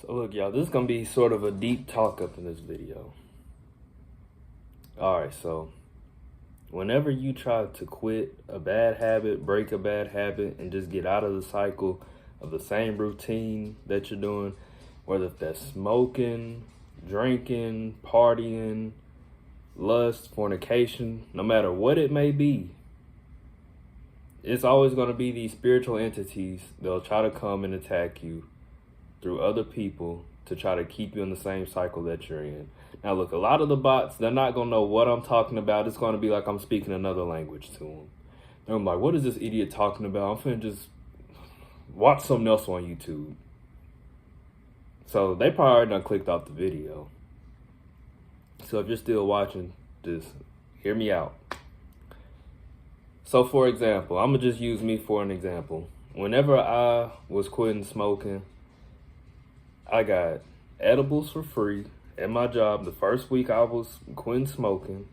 So look, y'all, this is going to be sort of a deep talk up in this video. Alright, so whenever you try to quit a bad habit, break a bad habit, and just get out of the cycle of the same routine that you're doing, whether that's smoking, drinking, partying, lust, fornication, no matter what it may be, it's always going to be these spiritual entities that'll try to come and attack you through other people to try to keep you in the same cycle that you're in. Now look, a lot of the bots, they're not going to know what I'm talking about. It's going to be like I'm speaking another language to them. They're like, what is this idiot talking about? I'm finna just watch something else on YouTube. So they probably already done clicked off the video. So if you're still watching, just hear me out. So for example, I'm going to just use me for an example. Whenever I was quitting smoking, I got edibles for free at my job. The first week I was quitting smoking,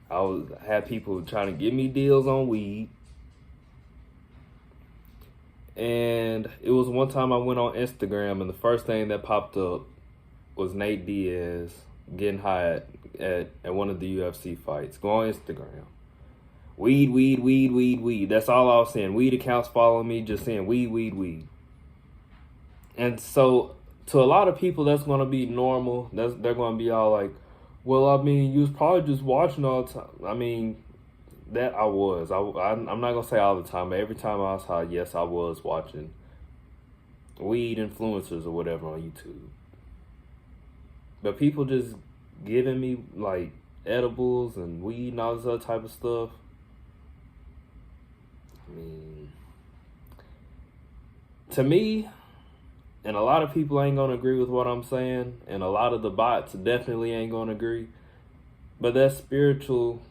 had people trying to give me deals on weed. And it was one time I went on Instagram and the first thing that popped up was Nate Diaz getting high at one of the UFC fights. Go on Instagram. Weed, weed, weed, weed, weed. That's all I was saying. Weed accounts following me, just saying weed, weed, weed. And so to a lot of people, that's going to be normal. They're going to be all like, well, I mean, you was probably just watching all the time. I mean, that I was. I'm not going to say all the time, but every time I was high, yes, I was watching weed influencers or whatever on YouTube. But people just giving me like edibles and weed and all this other type of stuff. I mean, to me, and a lot of people ain't going to agree with what I'm saying, and a lot of the bots definitely ain't going to agree, but that's spiritual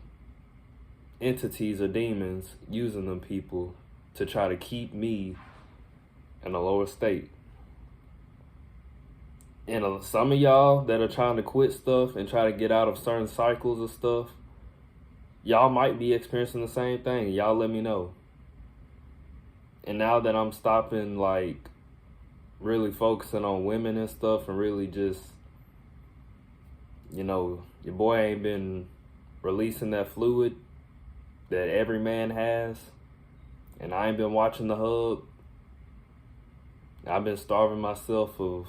entities or demons using them people to try to keep me in a lower state. And some of y'all that are trying to quit stuff and try to get out of certain cycles of stuff, y'all might be experiencing the same thing. Y'all let me know. And now that I'm stopping, like, really focusing on women and stuff and really just, you know, your boy ain't been releasing that fluid that every man has, and I ain't been watching the hub. I've been starving myself of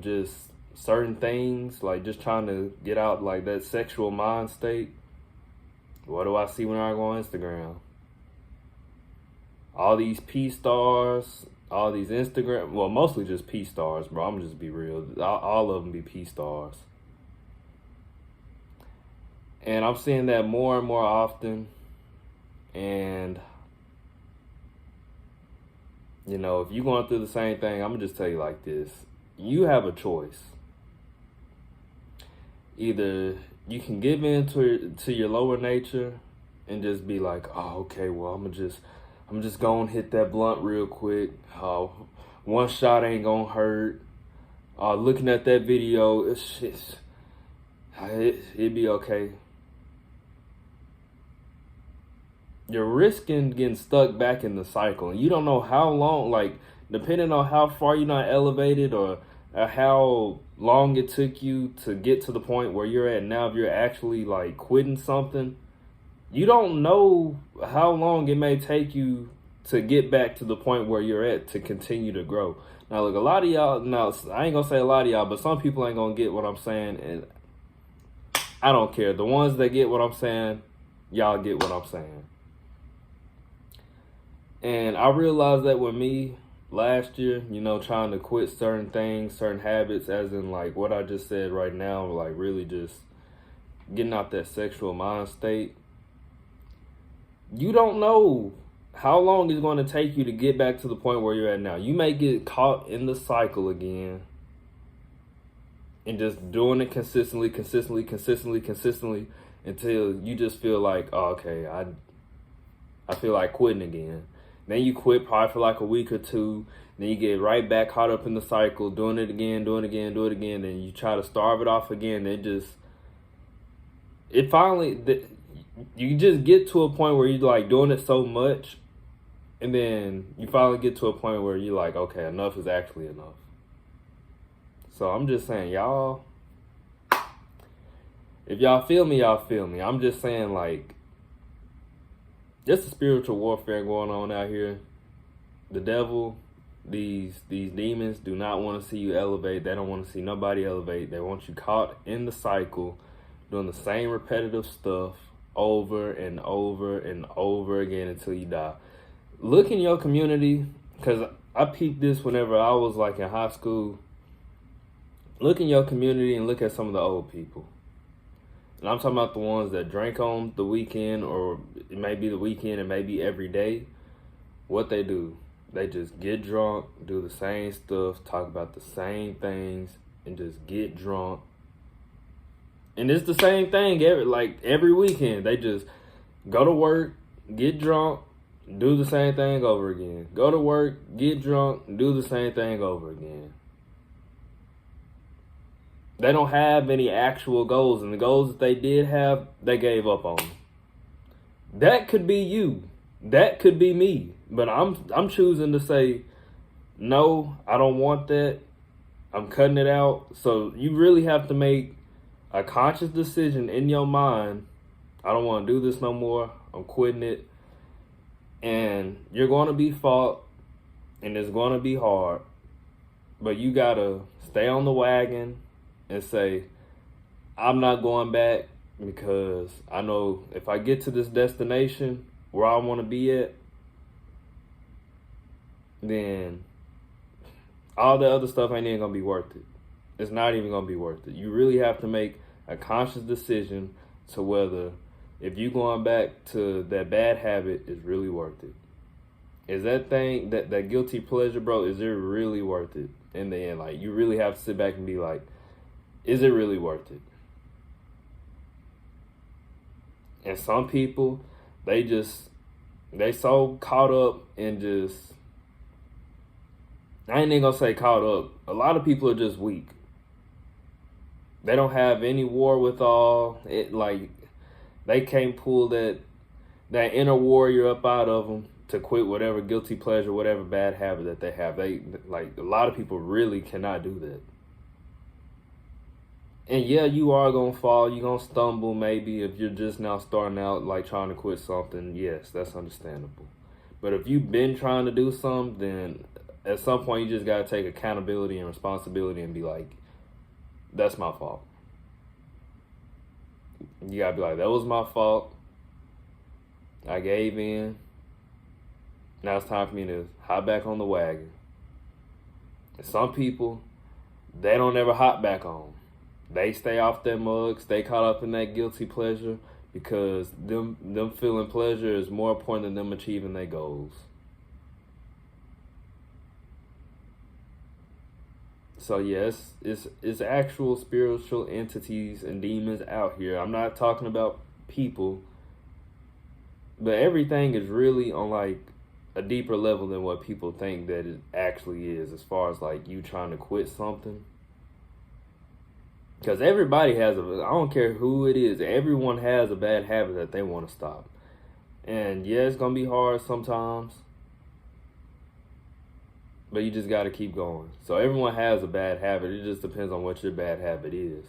just certain things, like just trying to get out like that sexual mind state. What do I see when I go on Instagram? All these P stars, all these Instagram, well, mostly just P stars, bro. I'm just be real. All of them be P stars. And I'm seeing that more and more often. And, you know, if you're going through the same thing, I'm going to just tell you like this. You have a choice. Either you can give in to your lower nature and just be like, oh, okay, well, I'm just going to hit that blunt real quick. One shot ain't going to hurt. Looking at that video, it'd be okay. You're risking getting stuck back in the cycle. And you don't know how long, like, depending on how far you're not elevated or how long it took you to get to the point where you're at now, if you're actually, like, quitting something, you don't know how long it may take you to get back to the point where you're at to continue to grow. Now, look, a lot of y'all, now, I ain't going to say a lot of y'all, but some people ain't going to get what I'm saying, and I don't care. The ones that get what I'm saying, y'all get what I'm saying. And I realized that with me last year, you know, trying to quit certain things, certain habits, as in like what I just said right now, like really just getting out that sexual mind state. You don't know how long it's going to take you to get back to the point where you're at now. You may get caught in the cycle again and just doing it consistently until you just feel like, oh, okay, I feel like quitting again. Then you quit probably for like a week or two. Then you get right back caught up in the cycle, doing it again. Then you try to starve it off again. You just get to a point where you're like doing it so much. And then you finally get to a point where you're like, okay, enough is actually enough. So I'm just saying, y'all, if y'all feel me, y'all feel me. I'm just saying, like, there's a spiritual warfare going on out here. The devil, these demons do not want to see you elevate. They don't want to see nobody elevate. They want you caught in the cycle, doing the same repetitive stuff over and over and over again until you die. Look in your community, because I peeped this whenever I was like in high school. Look in your community and look at some of the old people. And I'm talking about the ones that drank on the weekend, or it may be the weekend, it may be every day. What they do, they just get drunk, do the same stuff, talk about the same things, and just get drunk. And it's the same thing every weekend. They just go to work, get drunk, do the same thing over again. Go to work, get drunk, do the same thing over again. They don't have any actual goals, and the goals that they did have, they gave up on. That could be you. That could be me. But I'm choosing to say, no, I don't want that. I'm cutting it out. So you really have to make a conscious decision in your mind. I don't want to do this no more. I'm quitting it. And you're going to be fought, and it's going to be hard. But you got to stay on the wagon and say, I'm not going back, because I know if I get to this destination where I want to be at, then all the other stuff ain't even going to be worth it. It's not even going to be worth it. You really have to make a conscious decision to whether, if you going back to that bad habit, is really worth it. Is that thing, that guilty pleasure, bro, is it really worth it in the end? Like, you really have to sit back and be like, is it really worth it? And some people, they so caught up in just, I ain't even gonna say caught up. A lot of people are just weak. They don't have any wherewithal. They can't pull that inner warrior up out of them to quit whatever guilty pleasure, whatever bad habit that they have. A lot of people really cannot do that. And yeah, you are going to fall. You're going to stumble maybe if you're just now starting out, like trying to quit something. Yes, that's understandable. But if you've been trying to do something, then at some point you just got to take accountability and responsibility and be like, that's my fault. You got to be like, that was my fault. I gave in. Now it's time for me to hop back on the wagon. And some people, they don't ever hop back on. They stay off their mug, stay caught up in that guilty pleasure, because them feeling pleasure is more important than them achieving their goals. So yes, it's actual spiritual entities and demons out here. I'm not talking about people, but everything is really on like a deeper level than what people think that it actually is, as far as like you trying to quit something. Because everybody has I don't care who it is, everyone has a bad habit that they want to stop. And yeah, it's going to be hard sometimes, but you just got to keep going. So everyone has a bad habit. It just depends on what your bad habit is.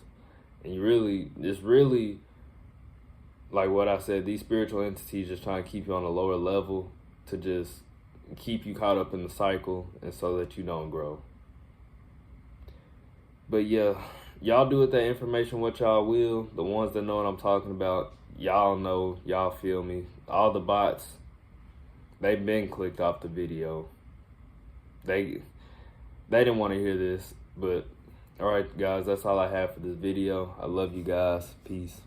And it's really, like what I said, these spiritual entities just trying to keep you on a lower level to just keep you caught up in the cycle and so that you don't grow. But yeah, y'all do with that information what y'all will. The ones that know what I'm talking about, y'all know, y'all feel me. All the bots, they've been clicked off the video. They didn't want to hear this, but all right, guys, that's all I have for this video. I love you guys. Peace.